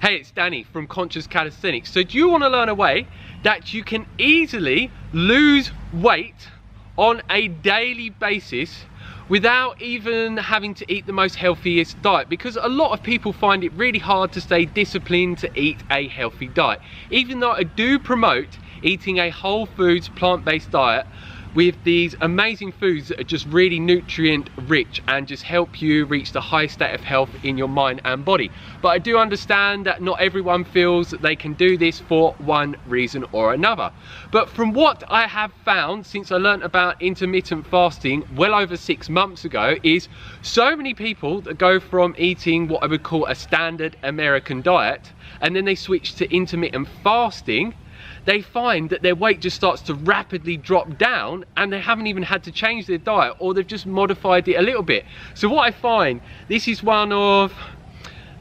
Hey, it's Danny from Conscious Calisthenics. So do you want to learn a way that you can easily lose weight on a daily basis without even having to eat the most healthiest diet? Because a lot of people find it really hard to stay disciplined to eat a healthy diet. Even though I do promote eating a whole foods plant-based diet with these amazing foods that are just really nutrient rich and just help you reach the highest state of health in your mind and body. But I do understand that not everyone feels that they can do this for one reason or another. But from what I have found since I learned about intermittent fasting well over 6 months ago, is so many people that go from eating what I would call a standard American diet and then they switch to intermittent fasting, they find that their weight just starts to rapidly drop down and they haven't even had to change their diet, or they've just modified it a little bit. So what I find, this is one of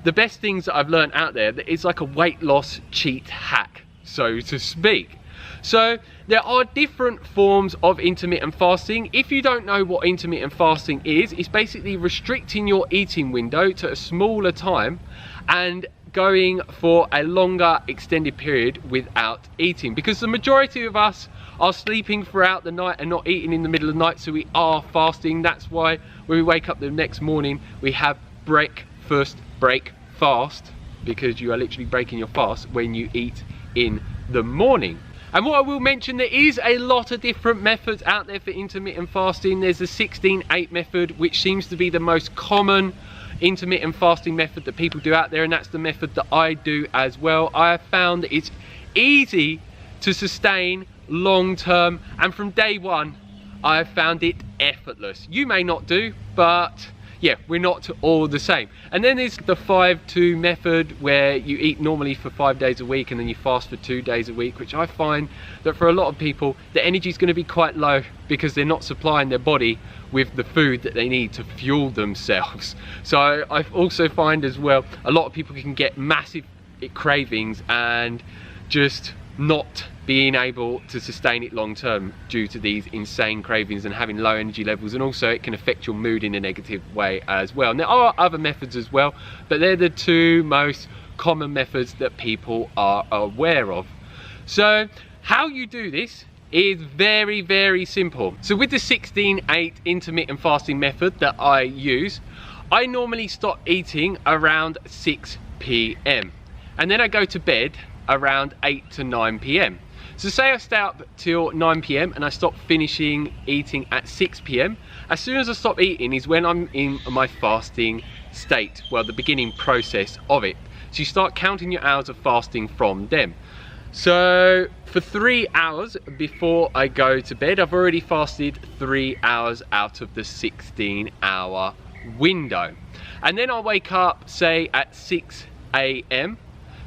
the best things that I've learned out there, that is like a weight loss cheat hack, so to speak. So there are different forms of intermittent fasting. If you don't know what intermittent fasting is, it's basically restricting your eating window to a smaller time and going for a longer extended period without eating, because the majority of us are sleeping throughout the night and not eating in the middle of the night, so we are fasting. That's why when we wake up the next morning we have break fast, because you are literally breaking your fast when you eat in the morning. And what I will mention, there is a lot of different methods out there for intermittent fasting. There's the 16-8 method, which seems to be the most common intermittent fasting method that people do out there, and that's the method that I do as well. I have found that it's easy to sustain long term, and from day one I have found it effortless. You may not do, but yeah, we're not all the same. And then there's the 5-2 method, where you eat normally for 5 days a week and then you fast for 2 days a week, which I find that for a lot of people the energy is going to be quite low because they're not supplying their body with the food that they need to fuel themselves. So I also find as well, a lot of people can get massive cravings and just not being able to sustain it long term due to these insane cravings and having low energy levels, and also it can affect your mood in a negative way as well. And there are other methods as well, but they're the two most common methods that people are aware of. So how you do this is very, very simple. So with the 16-8 intermittent fasting method that I use, I normally stop eating around 6 p.m. and then I go to bed around 8 to 9 p.m. So say I stay up till 9 p.m. and I stop finishing eating at 6 p.m. As soon as I stop eating is when I'm in my fasting state, well, the beginning process of it. So you start counting your hours of fasting from them. So for 3 hours before I go to bed, I've already fasted 3 hours out of the 16-hour window. And then I'll wake up, say, at 6 a.m.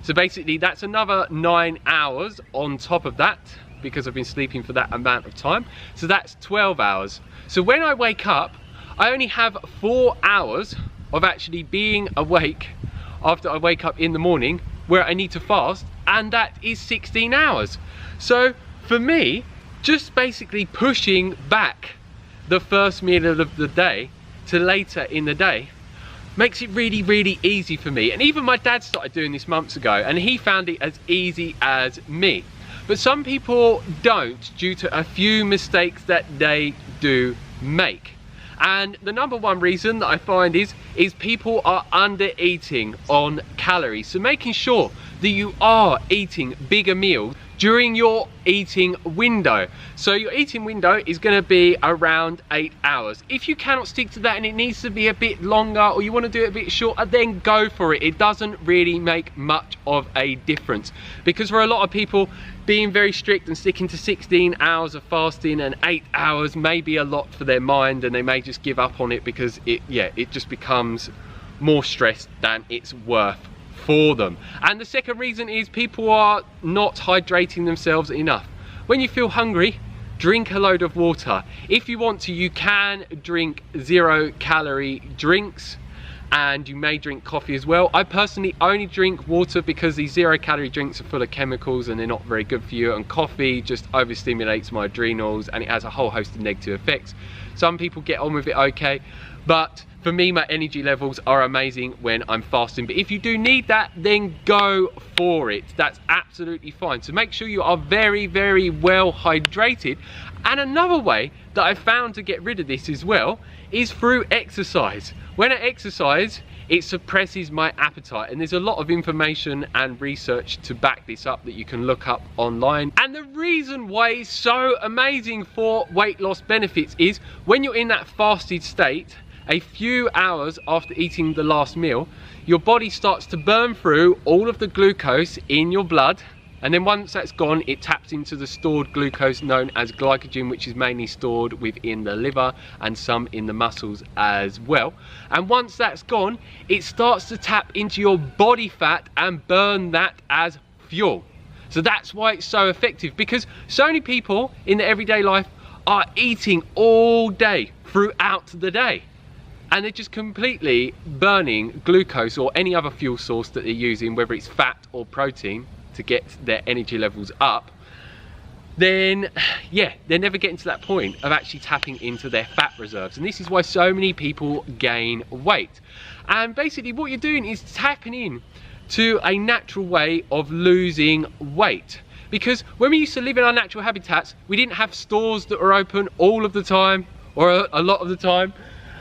So basically that's another 9 hours on top of that, because I've been sleeping for that amount of time. So that's 12 hours. So when I wake up, I only have 4 hours of actually being awake after I wake up in the morning, where I need to fast, and that is 16 hours. So for me, just basically pushing back the first meal of the day to later in the day makes it really, really easy for me. And even my dad started doing this months ago and he found it as easy as me. But some people don't, due to a few mistakes that they do make. And the number one reason that I find is people are under eating on calories. So making sure that you are eating bigger meals during your eating window. So your eating window is going to be around 8 hours. If you cannot stick to that and it needs to be a bit longer, or you want to do it a bit shorter, then go for it. It doesn't really make much of a difference, because for a lot of people, being very strict and sticking to 16 hours of fasting and 8 hours may be a lot for their mind, and they may just give up on it because it just becomes more stress than it's worth for them. And the second reason is people are not hydrating themselves enough. When you feel hungry, drink a load of water. If you want to, you can drink 0-calorie drinks, and you may drink coffee as well. I personally only drink water because these 0-calorie drinks are full of chemicals and they're not very good for you, and coffee just overstimulates my adrenals and it has a whole host of negative effects. Some people get on with it okay, but for me, my energy levels are amazing when I'm fasting. But if you do need that, then go for it. That's absolutely fine. So make sure you are very, very well hydrated. And another way that I found to get rid of this as well is through exercise. When I exercise, it suppresses my appetite, and there's a lot of information and research to back this up that you can look up online. And the reason why it's so amazing for weight loss benefits is when you're in that fasted state, a few hours after eating the last meal, your body starts to burn through all of the glucose in your blood, and then once that's gone, it taps into the stored glucose known as glycogen, which is mainly stored within the liver and some in the muscles as well. And once that's gone, it starts to tap into your body fat and burn that as fuel. So that's why it's so effective, because so many people in their everyday life are eating all day throughout the day, and they're just completely burning glucose or any other fuel source that they're using, whether it's fat or protein, to get their energy levels up. Then yeah, they're never getting to that point of actually tapping into their fat reserves. And this is why so many people gain weight. And basically what you're doing is tapping in to a natural way of losing weight. Because when we used to live in our natural habitats, we didn't have stores that were open all of the time or a lot of the time,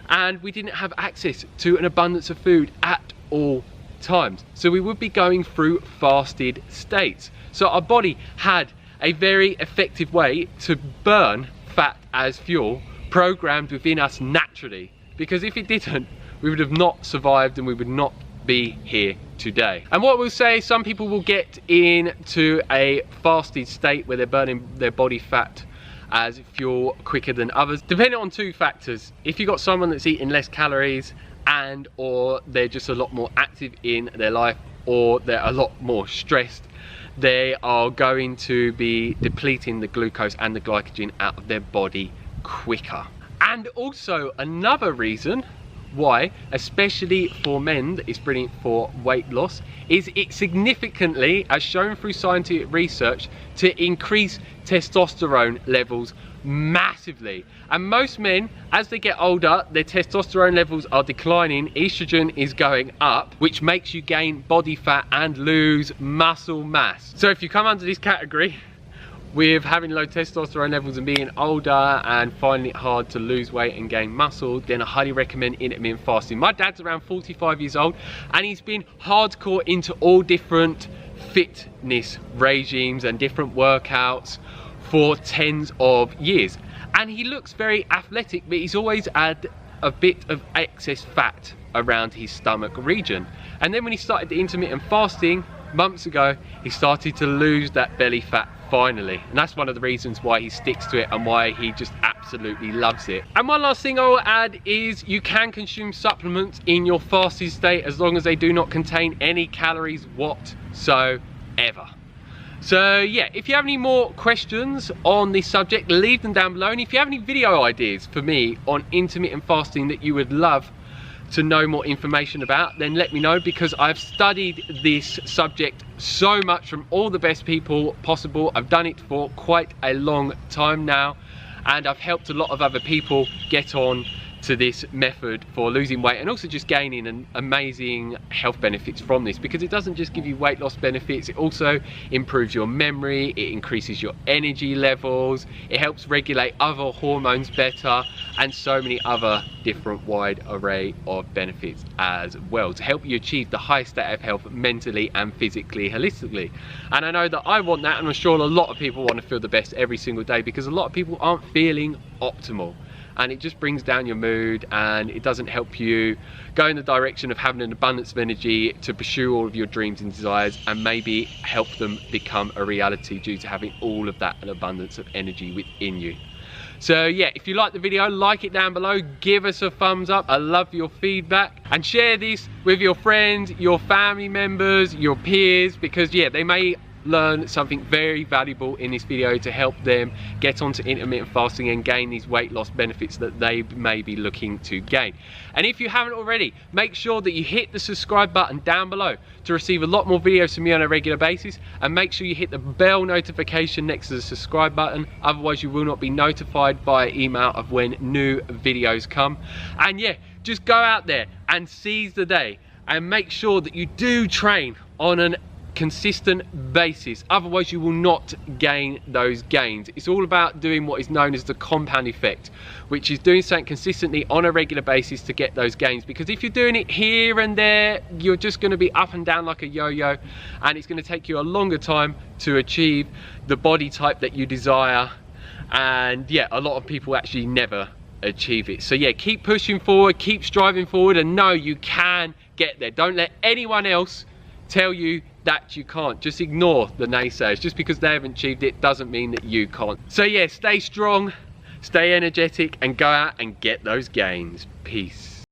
and we didn't have access to an abundance of food at all times. So we would be going through fasted states. So our body had a very effective way to burn fat as fuel programmed within us naturally, because if it didn't, we would have not survived and we would not be here today. And what we'll say, some people will get into a fasted state where they're burning their body fat as fuel quicker than others, depending on two factors. If you've got someone that's eating less calories, and or they're just a lot more active in their life, or they're a lot more stressed, they are going to be depleting the glucose and the glycogen out of their body quicker. And also another reason why, especially for men, that is brilliant for weight loss, is it significantly, as shown through scientific research, to increase testosterone levels massively. And most men, as they get older, their testosterone levels are declining, estrogen is going up, which makes you gain body fat and lose muscle mass. So if you come under this category with having low testosterone levels and being older and finding it hard to lose weight and gain muscle, then I highly recommend intermittent fasting. My dad's around 45 years old and he's been hardcore into all different fitness regimes and different workouts for tens of years, and he looks very athletic, but he's always had a bit of excess fat around his stomach region. And then when he started the intermittent fasting months ago, he started to lose that belly fat finally, and that's one of the reasons why he sticks to it and why he just absolutely loves it. And one last thing I will add is you can consume supplements in your fasted state as long as they do not contain any calories whatsoever. So yeah, if you have any more questions on this subject, leave them down below. And if you have any video ideas for me on intermittent fasting that you would love to know more information about, then let me know, because I've studied this subject so much from all the best people possible. I've done it for quite a long time now, and I've helped a lot of other people get on to this method for losing weight and also just gaining an amazing health benefits from this, because it doesn't just give you weight loss benefits, it also improves your memory, it increases your energy levels, it helps regulate other hormones better, and so many other different wide array of benefits as well to help you achieve the highest state of health mentally and physically, holistically. And I know that I want that, and I'm sure a lot of people want to feel the best every single day, because a lot of people aren't feeling optimal, and it just brings down your mood and it doesn't help you go in the direction of having an abundance of energy to pursue all of your dreams and desires and maybe help them become a reality due to having all of that abundance of energy within you. So yeah, if you like the video, like it down below, give us a thumbs up. I love your feedback, and share this with your friends, your family members, your peers, because yeah, they may learn something very valuable in this video to help them get onto intermittent fasting and gain these weight loss benefits that they may be looking to gain. And if you haven't already, make sure that you hit the subscribe button down below to receive a lot more videos from me on a regular basis, and make sure you hit the bell notification next to the subscribe button, otherwise you will not be notified by email of when new videos come. And yeah, just go out there and seize the day and make sure that you do train on a consistent basis. Otherwise you will not gain those gains. It's all about doing what is known as the compound effect, which is doing something consistently on a regular basis to get those gains. Because if you're doing it here and there, you're just going to be up and down like a yo-yo, and it's going to take you a longer time to achieve the body type that you desire. And yeah, a lot of people actually never achieve it. So yeah, keep pushing forward, keep striving forward, and know you can get there. Don't let anyone else tell you that you can't. Just ignore the naysayers. Just because they haven't achieved it doesn't mean that you can't. So yeah, stay strong, stay energetic, and go out and get those gains. Peace.